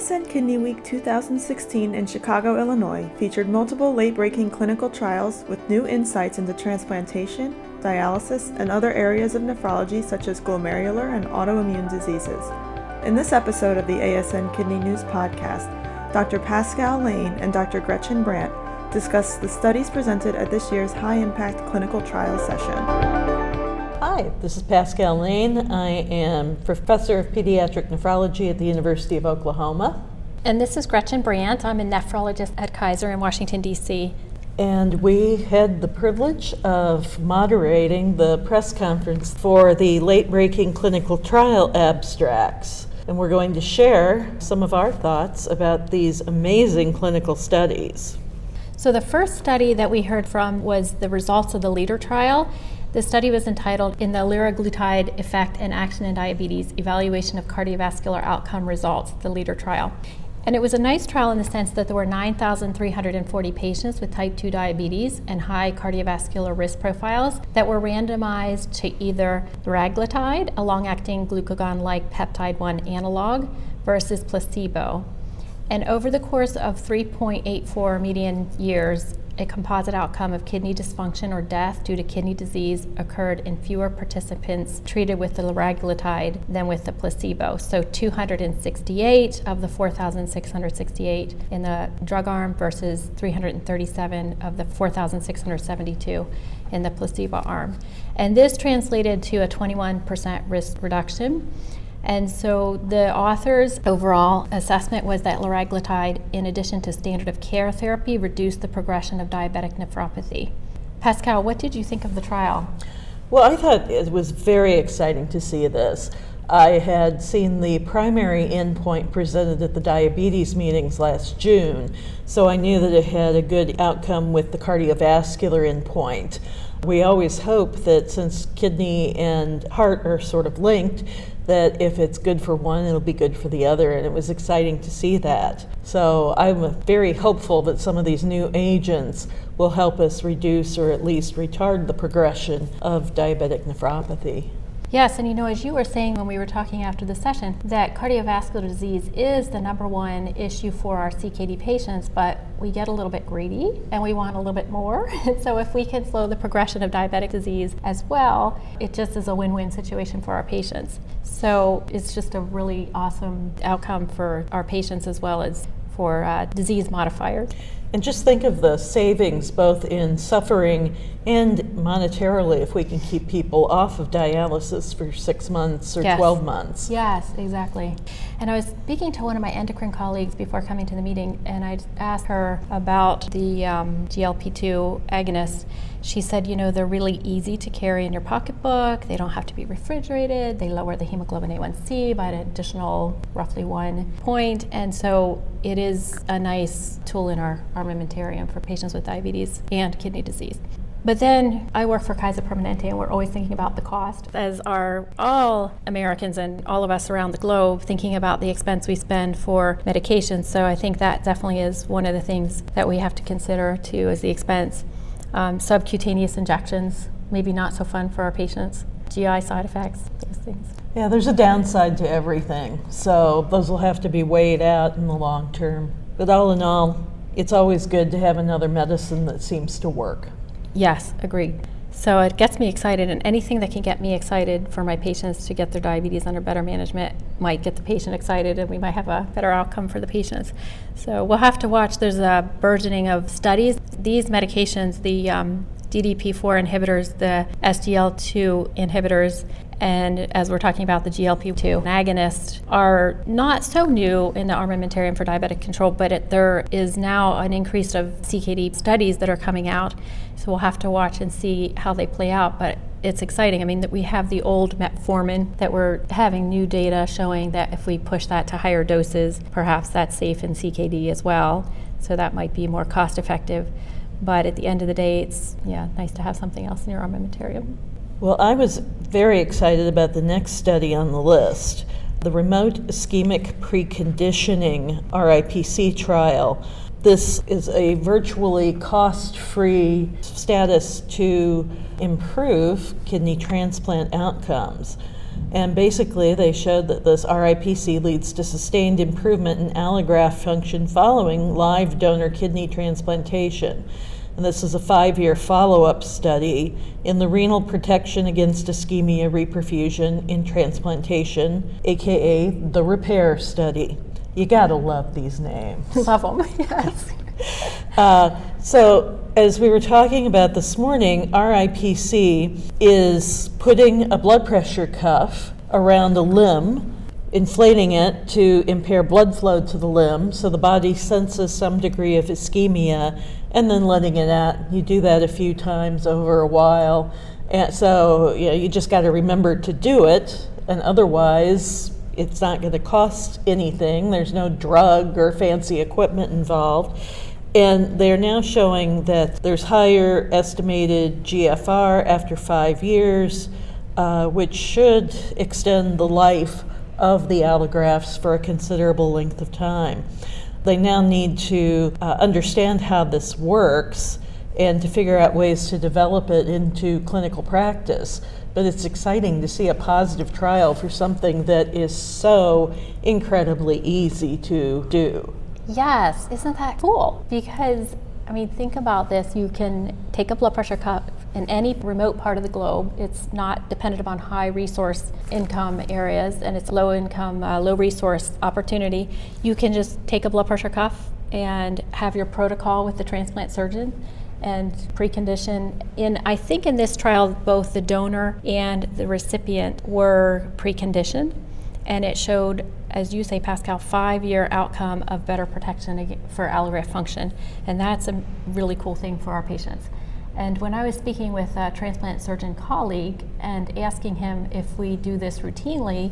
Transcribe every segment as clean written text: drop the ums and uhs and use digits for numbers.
ASN Kidney Week 2016 in Chicago, Illinois featured multiple late-breaking clinical trials with new insights into transplantation, dialysis, and other areas of nephrology such as glomerular and autoimmune diseases. In this episode of the ASN Kidney News podcast, Dr. Pascale Lane and Dr. Gretchen Brandt discuss the studies presented at this year's high-impact clinical trial session. Hi, this is Pascale Lane. I am Professor of Pediatric Nephrology at the University of Oklahoma. And this is Gretchen Brandt. I'm a nephrologist at Kaiser in Washington, D.C. And we had the privilege of moderating the press conference for the late-breaking clinical trial abstracts. And we're going to share some of our thoughts about these amazing clinical studies. So the first study that we heard from was the results of the LEADER trial. The study was entitled In the Liraglutide Effect and Action in Diabetes, Evaluation of Cardiovascular Outcome Results, the LEADER trial. And it was a nice trial in the sense that there were 9,340 patients with type 2 diabetes and high cardiovascular risk profiles that were randomized to either liraglutide, a long-acting glucagon-like peptide-1 analog, versus placebo. And over the course of 3.84 median years, a composite outcome of kidney dysfunction or death due to kidney disease occurred in fewer participants treated with the liraglutide than with the placebo. So 268 of the 4,668 in the drug arm versus 337 of the 4,672 in the placebo arm. And this translated to a 21% risk reduction. And so the authors' overall assessment was that liraglutide, in addition to standard of care therapy, reduced the progression of diabetic nephropathy. Pascale, what did you think of the trial? Well, I thought it was very exciting to see this. I had seen the primary endpoint presented at the diabetes meetings last June, so I knew that it had a good outcome with the cardiovascular endpoint. We always hope that since kidney and heart are sort of linked, that if it's good for one, it'll be good for the other, and it was exciting to see that. So I'm very hopeful that some of these new agents will help us reduce or at least retard the progression of diabetic nephropathy. Yes, and as you were saying when we were talking after the session, that cardiovascular disease is the number one issue for our CKD patients, but we get a little bit greedy and we want a little bit more. And so if we can slow the progression of diabetic disease as well, it just is a win-win situation for our patients. So it's just a really awesome outcome for our patients as well as for disease modifiers. And just think of the savings both in suffering and monetarily if we can keep people off of dialysis for 6 months or 12 months. Yes, exactly. And I was speaking to one of my endocrine colleagues before coming to the meeting, and I asked her about the GLP-2 agonists. She said, they're really easy to carry in your pocketbook. They don't have to be refrigerated. They lower the hemoglobin A1C by an additional roughly 1 point. And so it is a nice tool in our armamentarium for patients with diabetes and kidney disease. But then I work for Kaiser Permanente, and we're always thinking about the cost, as are all Americans and all of us around the globe thinking about the expense we spend for medications. So I think that definitely is one of the things that we have to consider too, is the expense. Subcutaneous injections, maybe not so fun for our patients. GI side effects, those things. Yeah, there's a downside to everything, so those will have to be weighed out in the long term. But all in all, it's always good to have another medicine that seems to work. Yes, agreed. So it gets me excited, and anything that can get me excited for my patients to get their diabetes under better management might get the patient excited, and we might have a better outcome for the patients. So we'll have to watch. There's a burgeoning of studies. These medications, the DDP4 inhibitors, the SGL2 inhibitors, and as we're talking about the GLP-2 agonists, are not so new in the armamentarium for diabetic control, but there is now an increase of CKD studies that are coming out. So we'll have to watch and see how they play out, but it's exciting. I mean, that we have the old metformin that we're having new data showing that if we push that to higher doses, perhaps that's safe in CKD as well. So that might be more cost effective. But at the end of the day, it's nice to have something else in your armamentarium. Well, I was very excited about the next study on the list, the remote ischemic preconditioning RIPC trial. This is a virtually cost-free status to improve kidney transplant outcomes. And basically, they showed that this RIPC leads to sustained improvement in allograft function following live donor kidney transplantation. And this is a 5-year follow-up study in the renal protection against ischemia reperfusion in transplantation, aka the REPAIR study. You gotta love these names. Love them, yes. So as we were talking about this morning, RIPC is putting a blood pressure cuff around a limb, inflating it to impair blood flow to the limb so the body senses some degree of ischemia, and then letting it out. You do that a few times over a while. And so you just got to remember to do it, and otherwise it's not going to cost anything. There's no drug or fancy equipment involved. And they're now showing that there's higher estimated GFR after 5 years, which should extend the life of the allografts for a considerable length of time. They now need to understand how this works and to figure out ways to develop it into clinical practice. But it's exciting to see a positive trial for something that is so incredibly easy to do. Yes, isn't that cool? Because, I mean, think about this. You can take a blood pressure cuff in any remote part of the globe. It's not dependent upon high resource income areas, and it's low income, low resource opportunity. You can just take a blood pressure cuff and have your protocol with the transplant surgeon and precondition. I think in this trial, both the donor and the recipient were preconditioned, and it showed, as you say, Pascale, 5-year outcome of better protection for allograft function. And that's a really cool thing for our patients. And when I was speaking with a transplant surgeon colleague and asking him if we do this routinely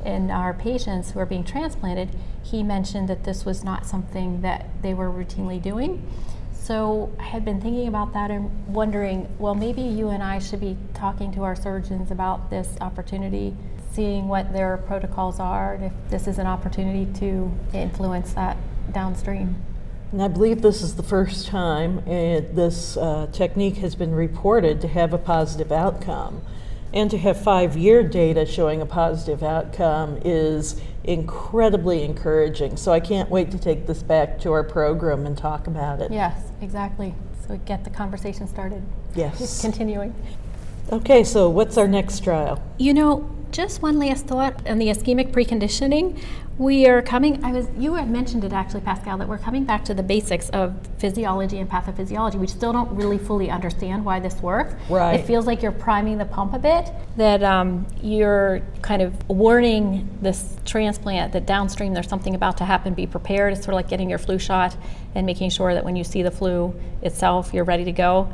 in our patients who are being transplanted, he mentioned that this was not something that they were routinely doing. So I had been thinking about that and wondering, well, maybe you and I should be talking to our surgeons about this opportunity, seeing what their protocols are, and if this is an opportunity to influence that downstream. And I believe this is the first time this technique has been reported to have a positive outcome. And to have 5-year data showing a positive outcome is incredibly encouraging. So I can't wait to take this back to our program and talk about it. Yes, exactly. So get the conversation started. Yes. Continuing. Okay, so what's our next trial? You know, just one last thought on the ischemic preconditioning. We are coming, you had mentioned it actually, Pascale, that we're coming back to the basics of physiology and pathophysiology. We still don't really fully understand why this works. Right. It feels like you're priming the pump a bit, that you're kind of warning this transplant that downstream there's something about to happen, be prepared. It's sort of like getting your flu shot and making sure that when you see the flu itself, you're ready to go.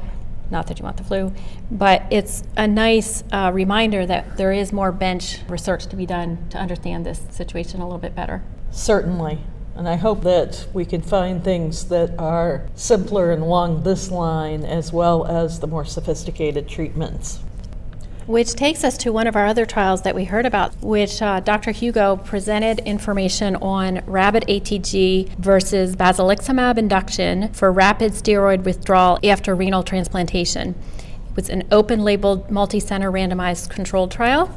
Not that you want the flu, but it's a nice reminder that there is more bench research to be done to understand this situation a little bit better. Certainly. And I hope that we can find things that are simpler and along this line, as well as the more sophisticated treatments. Which takes us to one of our other trials that we heard about, which Dr. Hugo presented information on rapid ATG versus basiliximab induction for rapid steroid withdrawal after renal transplantation. It was an open-label, multi-center randomized controlled trial.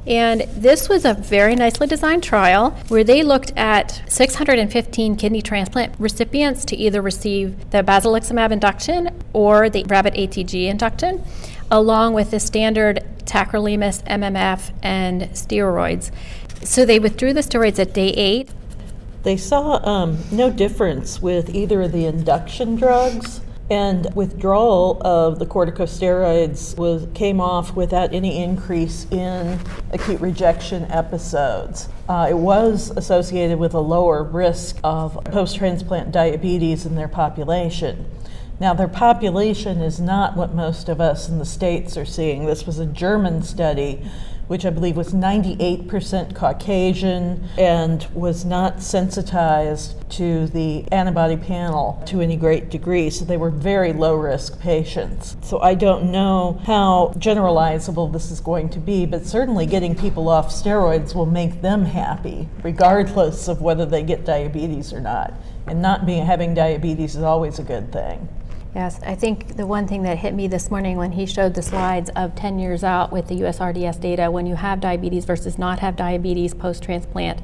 And this was a very nicely designed trial where they looked at 615 kidney transplant recipients to either receive the basiliximab induction or the rapid ATG induction, along with the standard tacrolimus, MMF, and steroids. So they withdrew the steroids at day 8. They saw no difference with either of the induction drugs, and withdrawal of the corticosteroids came off without any increase in acute rejection episodes. It was associated with a lower risk of post-transplant diabetes in their population. Now, their population is not what most of us in the States are seeing. This was a German study, which I believe was 98% Caucasian and was not sensitized to the antibody panel to any great degree. So they were very low-risk patients. So I don't know how generalizable this is going to be, but certainly getting people off steroids will make them happy, regardless of whether they get diabetes or not. And not having diabetes is always a good thing. Yes, I think the one thing that hit me this morning when he showed the slides of 10 years out with the USRDS data, when you have diabetes versus not have diabetes post-transplant,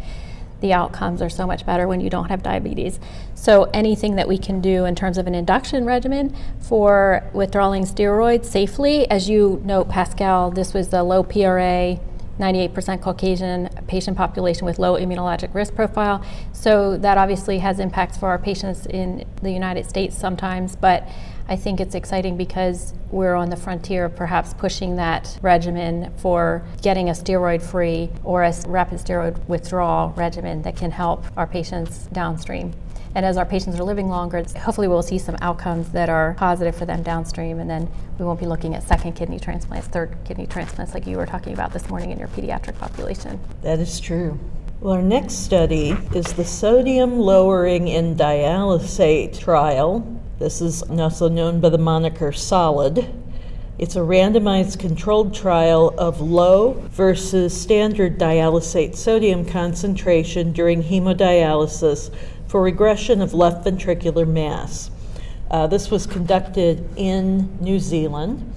the outcomes are so much better when you don't have diabetes. So anything that we can do in terms of an induction regimen for withdrawing steroids safely, as you note, Pascale, this was the low PRA, 98% Caucasian patient population with low immunologic risk profile. So that obviously has impacts for our patients in the United States sometimes, but I think it's exciting because we're on the frontier of perhaps pushing that regimen for getting a steroid-free or a rapid steroid withdrawal regimen that can help our patients downstream. And as our patients are living longer, hopefully we'll see some outcomes that are positive for them downstream, and then we won't be looking at second kidney transplants, third kidney transplants like you were talking about this morning in your pediatric population. That is true. Well, our next study is the sodium lowering in dialysate trial. This is also known by the moniker SOLID. It's a randomized controlled trial of low versus standard dialysate sodium concentration during hemodialysis for regression of left ventricular mass. This was conducted in New Zealand,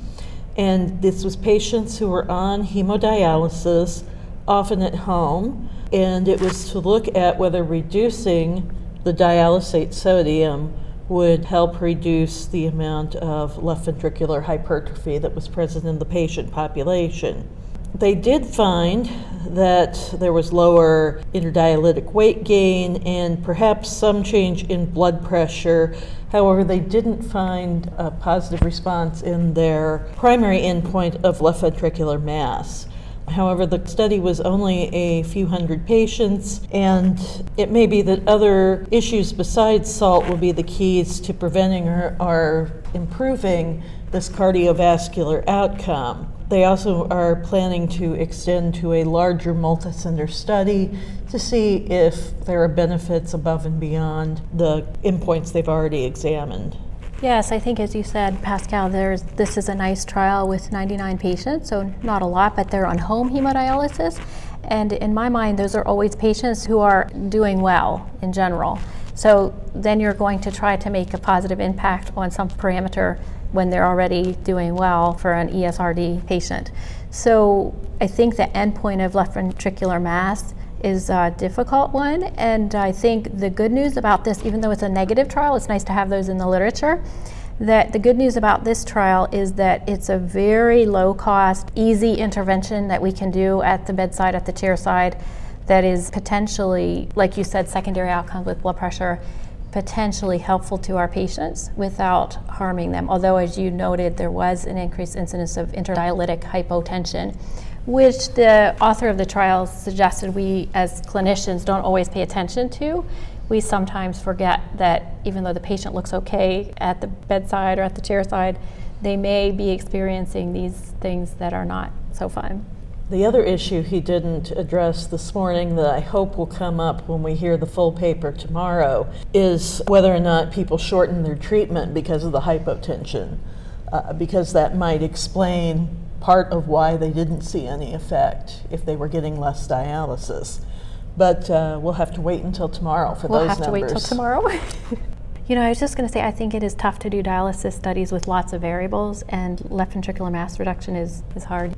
and this was patients who were on hemodialysis, often at home, and it was to look at whether reducing the dialysate sodium would help reduce the amount of left ventricular hypertrophy that was present in the patient population. They did find that there was lower interdialytic weight gain and perhaps some change in blood pressure. However, they didn't find a positive response in their primary endpoint of left ventricular mass. However, the study was only a few hundred patients, and it may be that other issues besides SALT will be the keys to preventing or improving this cardiovascular outcome. They also are planning to extend to a larger multicenter study to see if there are benefits above and beyond the endpoints they've already examined. Yes, I think as you said, Pascale, this is a nice trial with 99 patients, so not a lot, but they're on home hemodialysis. And in my mind, those are always patients who are doing well in general. So then you're going to try to make a positive impact on some parameter when they're already doing well for an ESRD patient. So I think the endpoint of left ventricular mass is a difficult one, and I think the good news about this, even though it's a negative trial, it's nice to have those in the literature, that the good news about this trial is that it's a very low cost, easy intervention that we can do at the bedside, at the chair side, that is potentially, like you said, secondary outcomes with blood pressure, potentially helpful to our patients without harming them. Although, as you noted, there was an increased incidence of interdialytic hypotension, which the author of the trial suggested we as clinicians don't always pay attention to. We sometimes forget that even though the patient looks okay at the bedside or at the chair side, they may be experiencing these things that are not so fun. The other issue he didn't address this morning that I hope will come up when we hear the full paper tomorrow is whether or not people shorten their treatment because of the hypotension, because that might explain part of why they didn't see any effect if they were getting less dialysis. But we'll have to wait until tomorrow for those numbers. We'll have to wait till tomorrow. You know, I was just going to say, I think it is tough to do dialysis studies with lots of variables, and left ventricular mass reduction is hard.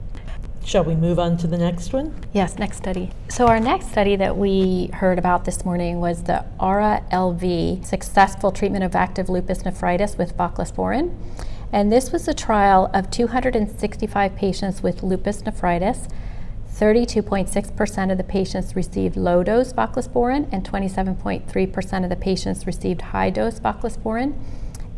Shall we move on to the next one? Yes, next study. So our next study that we heard about this morning was the AURA-LV, successful treatment of active lupus nephritis with voclosporin. And this was a trial of 265 patients with lupus nephritis. 32.6% of the patients received low-dose voclosporin, and 27.3% of the patients received high-dose voclosporin.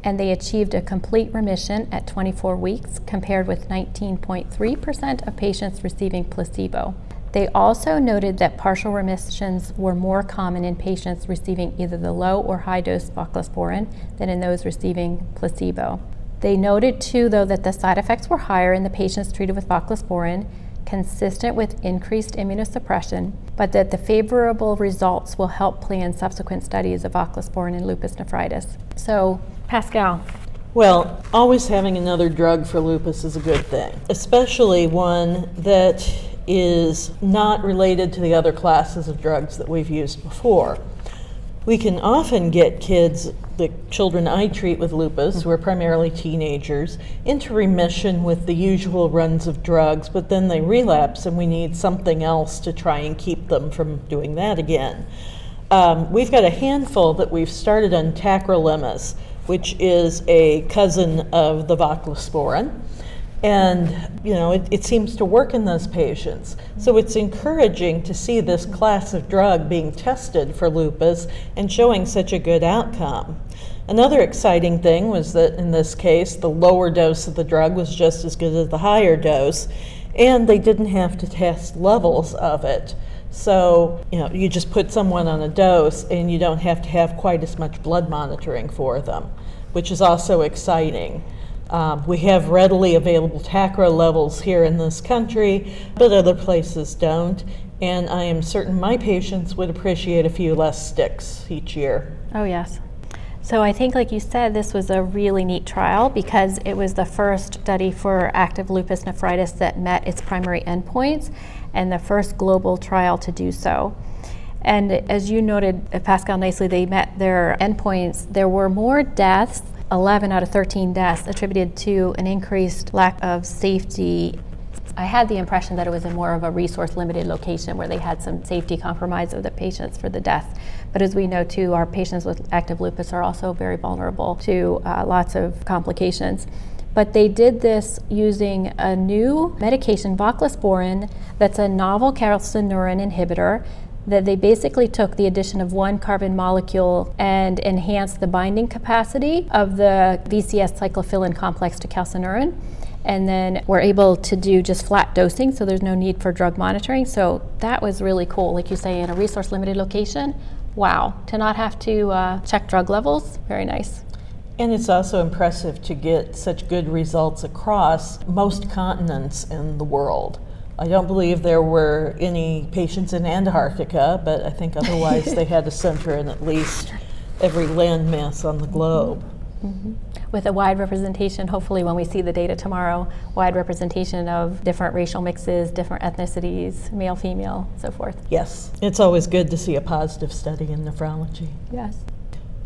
And they achieved a complete remission at 24 weeks, compared with 19.3% of patients receiving placebo. They also noted that partial remissions were more common in patients receiving either the low or high-dose voclosporin than in those receiving placebo. They noted too, though, that the side effects were higher in the patients treated with voclosporin, consistent with increased immunosuppression, but that the favorable results will help plan subsequent studies of voclosporin in lupus nephritis. So, Pascale. Well, always having another drug for lupus is a good thing, especially one that is not related to the other classes of drugs that we've used before. We can often get kids, the children I treat with lupus, who are primarily teenagers, into remission with the usual runs of drugs, but then they relapse and we need something else to try and keep them from doing that again. We've got a handful that we've started on tacrolimus, which is a cousin of the voclosporin. And, it seems to work in those patients. So it's encouraging to see this class of drug being tested for lupus and showing such a good outcome. Another exciting thing was that in this case, the lower dose of the drug was just as good as the higher dose, and they didn't have to test levels of it. So, you just put someone on a dose and you don't have to have quite as much blood monitoring for them, which is also exciting. We have readily available tacro levels here in this country, but other places don't. And I am certain my patients would appreciate a few less sticks each year. Oh, yes. So I think, like you said, this was a really neat trial because it was the first study for active lupus nephritis that met its primary endpoints and the first global trial to do so. And as you noted, Pascale, nicely, they met their endpoints. There were more deaths, 11 out of 13 deaths, attributed to an increased lack of safety. I had the impression that it was in more of a resource-limited location where they had some safety compromise of the patients for the death. But as we know too, our patients with active lupus are also very vulnerable to lots of complications. But they did this using a new medication, voclosporin, that's a novel calcineurin inhibitor, that they basically took the addition of one carbon molecule and enhanced the binding capacity of the VCS cyclophilin complex to calcineurin, and then we're able to do just flat dosing, so there's no need for drug monitoring. So that was really cool, like you say, in a resource-limited location. Wow, to not have to check drug levels, very nice. And it's also impressive to get such good results across most continents in the world. I don't believe there were any patients in Antarctica, but I think otherwise they had a center in at least every landmass on the globe. Mm-hmm. With a wide representation, hopefully when we see the data tomorrow, wide representation of different racial mixes, different ethnicities, male, female, so forth. Yes, it's always good to see a positive study in nephrology. Yes.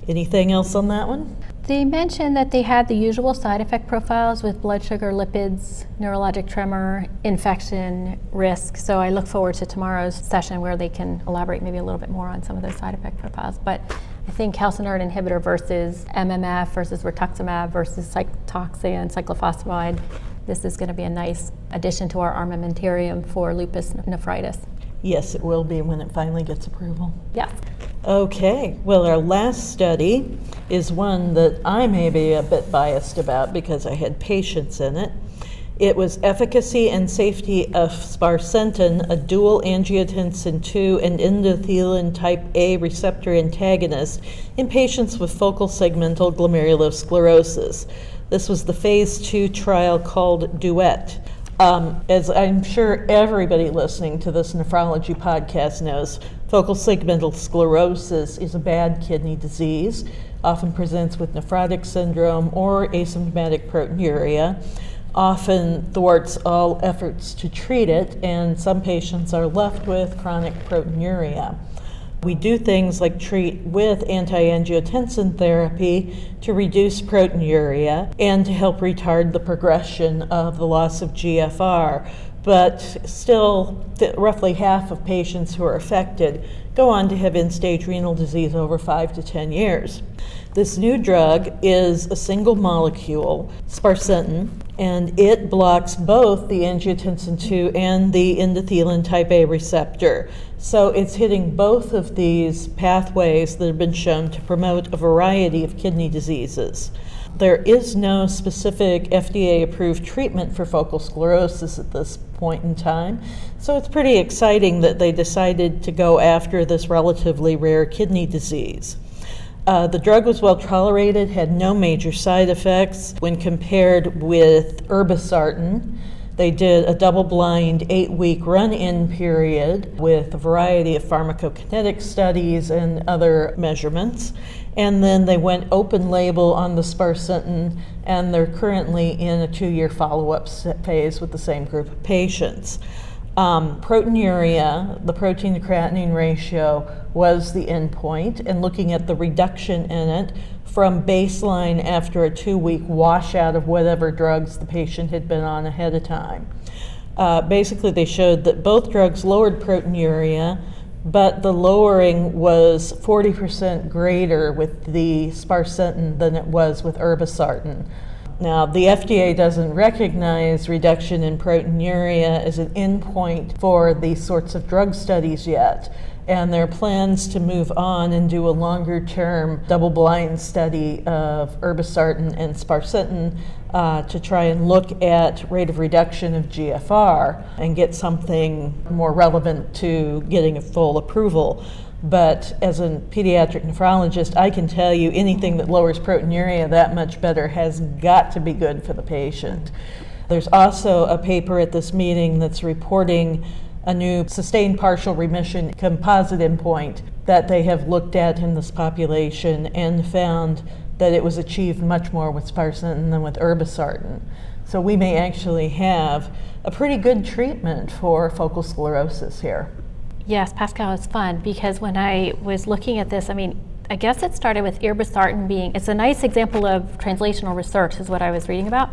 Anything else on that one? They mentioned that they had the usual side effect profiles with blood sugar, lipids, neurologic tremor, infection risk. So I look forward to tomorrow's session where they can elaborate maybe a little bit more on some of those side effect profiles. But I think calcineurin inhibitor versus MMF versus rituximab versus cytoxan, cyclophosphamide, this is going to be a nice addition to our armamentarium for lupus nephritis. Yes, it will be when it finally gets approval. Yes. Okay, well, our last study is one that I may be a bit biased about because I had patients in it. It was efficacy and safety of sparsentan, a dual angiotensin II and endothelin type A receptor antagonist in patients with focal segmental glomerulosclerosis. This was the phase 2 trial called DUET. As I'm sure everybody listening to this nephrology podcast knows, focal segmental sclerosis is a bad kidney disease, often presents with nephrotic syndrome or asymptomatic proteinuria, often thwarts all efforts to treat it, and some patients are left with chronic proteinuria. We do things like treat with anti-angiotensin therapy to reduce proteinuria and to help retard the progression of the loss of GFR. But still, roughly half of patients who are affected go on to have end-stage renal disease over 5 to 10 years. This new drug is a single molecule, sparsentan, and it blocks both the angiotensin II and the endothelin type A receptor. So it's hitting both of these pathways that have been shown to promote a variety of kidney diseases. There is no specific FDA-approved treatment for focal sclerosis at this point in time, so it's pretty exciting that they decided to go after this relatively rare kidney disease. The drug was well tolerated, had no major side effects when compared with irbesartan. They did a double-blind 8-week run-in period with a variety of pharmacokinetic studies and other measurements. And then they went open label on the sparsentan, and they're currently in a 2-year follow-up phase with the same group of patients. Proteinuria, the protein to creatinine ratio, was the endpoint, and looking at the reduction in it from baseline after a 2-week washout of whatever drugs the patient had been on ahead of time. Basically, they showed that both drugs lowered proteinuria, but the lowering was 40% greater with the sparsentan than it was with irbesartan. Now, the FDA doesn't recognize reduction in proteinuria as an endpoint for these sorts of drug studies yet, and there are plans to move on and do a longer-term double-blind study of irbesartan and sparsentan to try and look at rate of reduction of GFR and get something more relevant to getting a full approval. But as a pediatric nephrologist, I can tell you anything that lowers proteinuria that much better has got to be good for the patient. There's also a paper at this meeting that's reporting a new sustained partial remission composite endpoint that they have looked at in this population and found that it was achieved much more with sparsentan than with irbesartan. So we may actually have a pretty good treatment for focal sclerosis here. Yes, Pascale, it's fun because when I was looking at this, I guess it started with irbesartan it's a nice example of translational research is what I was reading about,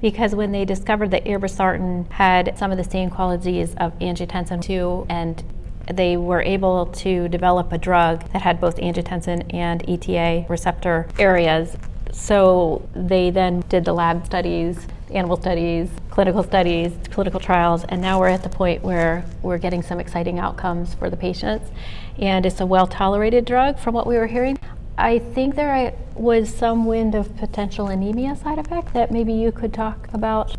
because when they discovered that irbesartan had some of the same qualities of angiotensin II, and they were able to develop a drug that had both angiotensin and ETA receptor areas. So they then did the lab studies, animal studies, clinical trials, and now we're at the point where we're getting some exciting outcomes for the patients. And it's a well-tolerated drug from what we were hearing. I think there was some wind of potential anemia side effect that maybe you could talk about.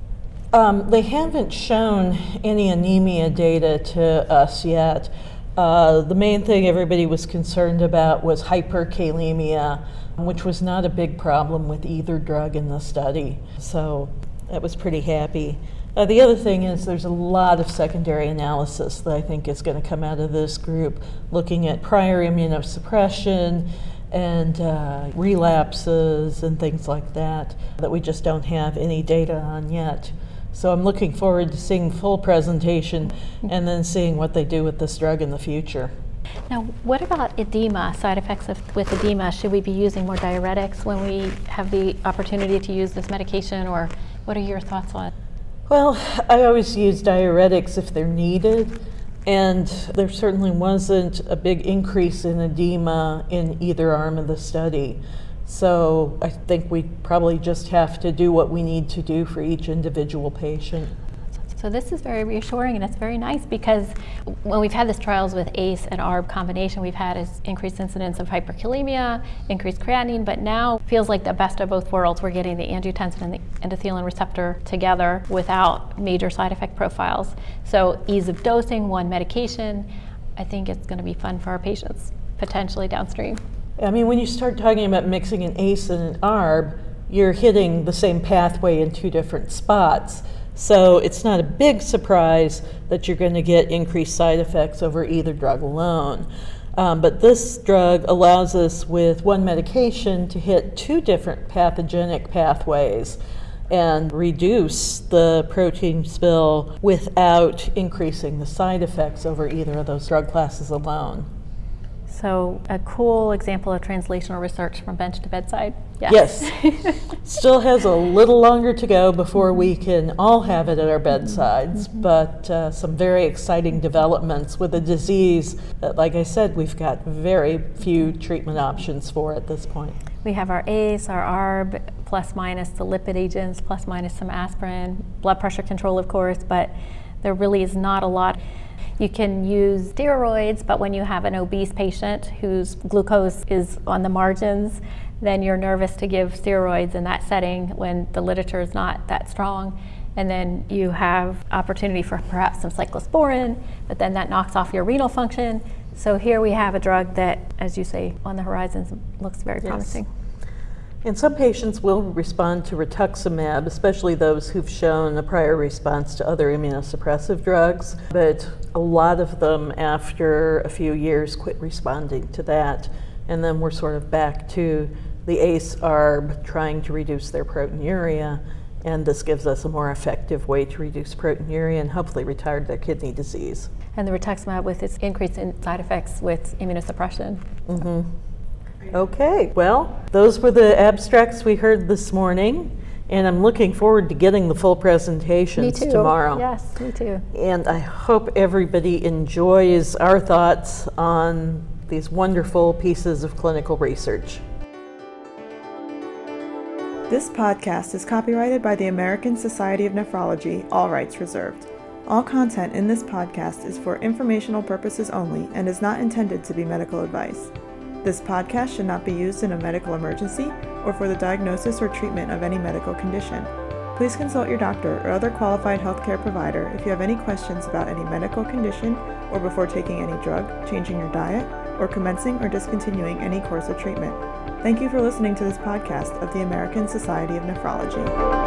They haven't shown any anemia data to us yet. The main thing everybody was concerned about was hyperkalemia, which was not a big problem with either drug in the study. So that was pretty happy. The other thing is there's a lot of secondary analysis that I think is going to come out of this group, looking at prior immunosuppression and relapses and things like that we just don't have any data on yet. So I'm looking forward to seeing full presentation and then seeing what they do with this drug in the future. Now, what about edema, side effects with edema? Should we be using more diuretics when we have the opportunity to use this medication, or what are your thoughts on it? Well, I always use diuretics if they're needed, and there certainly wasn't a big increase in edema in either arm of the study. So I think we probably just have to do what we need to do for each individual patient. So this is very reassuring, and it's very nice because when we've had these trials with ACE and ARB combination, we've had increased incidence of hyperkalemia, increased creatinine, but now feels like the best of both worlds. We're getting the angiotensin and the endothelin receptor together without major side effect profiles. So ease of dosing, one medication, I think it's going to be fun for our patients, potentially downstream. When you start talking about mixing an ACE and an ARB, you're hitting the same pathway in two different spots. So it's not a big surprise that you're going to get increased side effects over either drug alone. But this drug allows us with one medication to hit two different pathogenic pathways and reduce the protein spill without increasing the side effects over either of those drug classes alone. So a cool example of translational research from bench to bedside. Yes. Still has a little longer to go before we can all have it at our bedsides, but some very exciting developments with a disease that, like I said, we've got very few treatment options for at this point. We have our ACE, our ARB, plus minus the lipid agents, plus minus some aspirin, blood pressure control, of course, but there really is not a lot. You can use steroids, but when you have an obese patient whose glucose is on the margins, then you're nervous to give steroids in that setting when the literature is not that strong. And then you have opportunity for perhaps some cyclosporin, but then that knocks off your renal function. So here we have a drug that, as you say, on the horizon looks very promising. And some patients will respond to rituximab, especially those who've shown a prior response to other immunosuppressive drugs, but a lot of them after a few years quit responding to that, and then we're sort of back to the ACE-ARB trying to reduce their proteinuria, And this gives us a more effective way to reduce proteinuria and hopefully retard their kidney disease. And the rituximab with its increase in side effects with immunosuppression. Okay, well, those were the abstracts we heard this morning, and I'm looking forward to getting the full presentations tomorrow. Yes, me too. And I hope everybody enjoys our thoughts on these wonderful pieces of clinical research. This podcast is copyrighted by the American Society of Nephrology, all rights reserved. All content in this podcast is for informational purposes only and is not intended to be medical advice. This podcast should not be used in a medical emergency or for the diagnosis or treatment of any medical condition. Please consult your doctor or other qualified healthcare provider if you have any questions about any medical condition or before taking any drug, changing your diet, or commencing or discontinuing any course of treatment. Thank you for listening to this podcast of the American Society of Nephrology.